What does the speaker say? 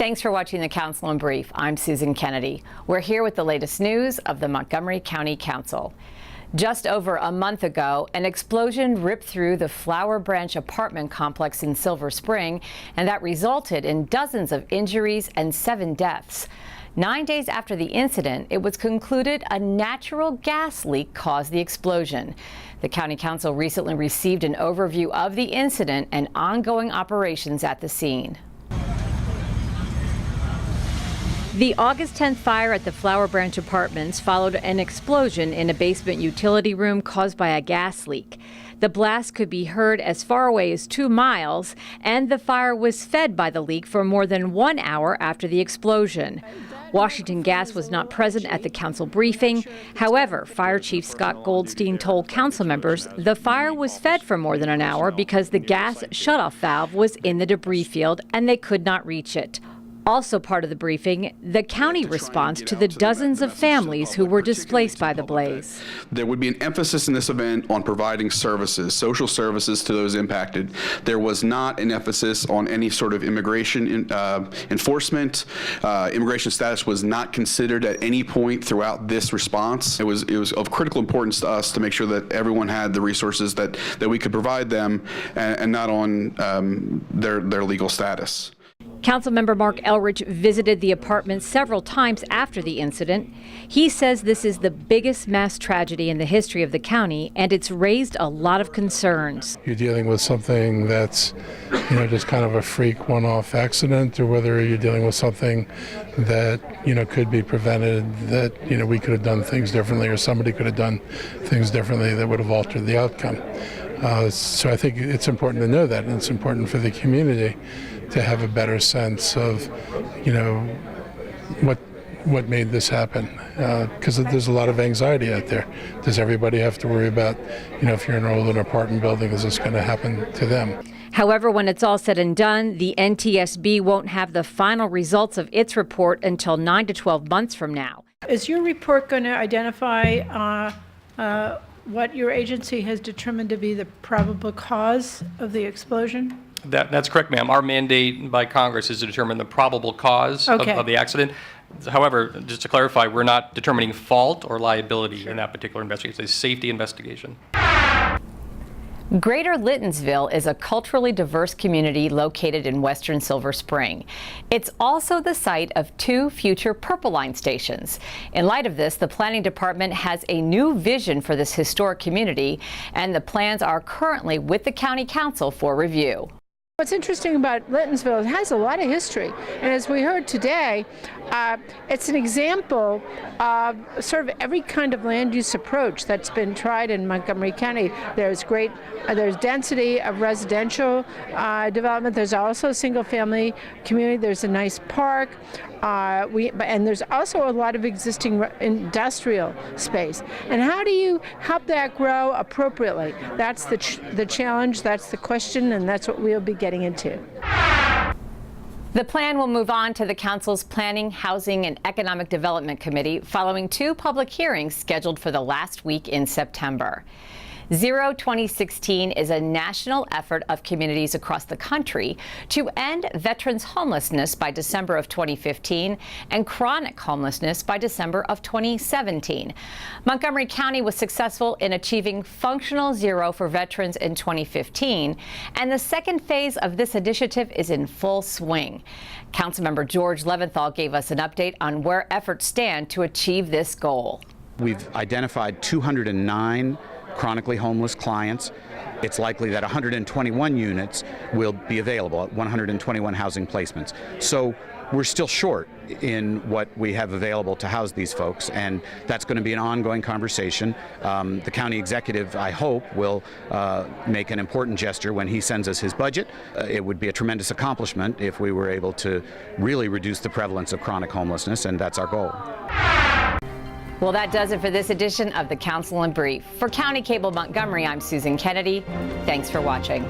Thanks for watching the Council in Brief. I'm Susan Kennedy. We're here with the latest news of the Montgomery County Council. Just over a month ago, an explosion ripped through the Flower Branch apartment complex in Silver Spring, and that resulted in dozens of injuries and 7 deaths. 9 days after the incident, it was concluded a natural gas leak caused the explosion. The County Council recently received an overview of the incident and ongoing operations at the scene. The August 10th fire at the Flower Branch Apartments followed an explosion in a basement utility room caused by a gas leak. The blast could be heard as far away as 2 miles, and the fire was fed by the leak for more than 1 hour after the explosion. Washington Gas was not present at the council briefing. However, Fire Chief Scott Goldstein told council members the fire was fed for more than an hour because the gas shutoff valve was in the debris field and they could not reach it. Also part of the briefing, the county response to the dozens of families who were displaced by the blaze. There would be an emphasis in this event on providing services, social services to those impacted. There was not an emphasis on any sort of immigration enforcement. Immigration status was not considered at any point throughout this response. It was of critical importance to us to make sure that everyone had the resources that we could provide them, and not on their legal status. Councilmember Mark Elrich visited the apartment several times after the incident. He says this is the biggest mass tragedy in the history of the county, and it's raised a lot of concerns. You're dealing with something that's, just kind of a freak one-off accident, or whether you're dealing with something that, could be prevented, that, we could have done things differently, or somebody could have done things differently that would have altered the outcome. So I think it's important to know that, and it's important for the community to have a better sense of, what made this happen. Because there's a lot of anxiety out there. Does everybody have to worry about, if you're enrolled in an apartment building, is this going to happen to them? However, when it's all said and done, the NTSB won't have the final results of its report until 9 to 12 months from now. Is your report going to identify what your agency has determined to be the probable cause of the explosion? That's correct, ma'am. Our mandate by Congress is to determine the probable cause of the accident. However, just to clarify, we're not determining fault or liability in that particular investigation. It's a safety investigation. Greater Lyttonsville is a culturally diverse community located in western Silver Spring. It's also the site of 2 future Purple Line stations. In light of this, the planning department has a new vision for this historic community, and the plans are currently with the county council for review. What's interesting about Lyttonsville, it has a lot of history, and as we heard today, it's an example of sort of every kind of land use approach that's been tried in Montgomery County. There's density of residential development. There's also a single-family community. There's a nice park. And there's also a lot of existing industrial space. And how do you help that grow appropriately? That's the challenge, that's the question, and that's what we'll be getting into. The plan will move on to the Council's Planning, Housing, and Economic Development Committee following 2 public hearings scheduled for the last week in September. Zero 2016 is a national effort of communities across the country to end veterans' homelessness by December of 2015 and chronic homelessness by December of 2017. Montgomery County was successful in achieving functional zero for veterans in 2015, and the second phase of this initiative is in full swing. Councilmember George Leventhal gave us an update on where efforts stand to achieve this goal. We've identified 209 chronically homeless clients. It's likely that 121 units will be available at 121 housing placements. So we're still short in what we have available to house these folks, and that's going to be an ongoing conversation. The county executive, I hope, will make an important gesture when he sends us his budget. It would be a tremendous accomplishment if we were able to really reduce the prevalence of chronic homelessness, and that's our goal. Well, that does it for this edition of the Council in Brief. For County Cable Montgomery, I'm Susan Kennedy. Thanks for watching.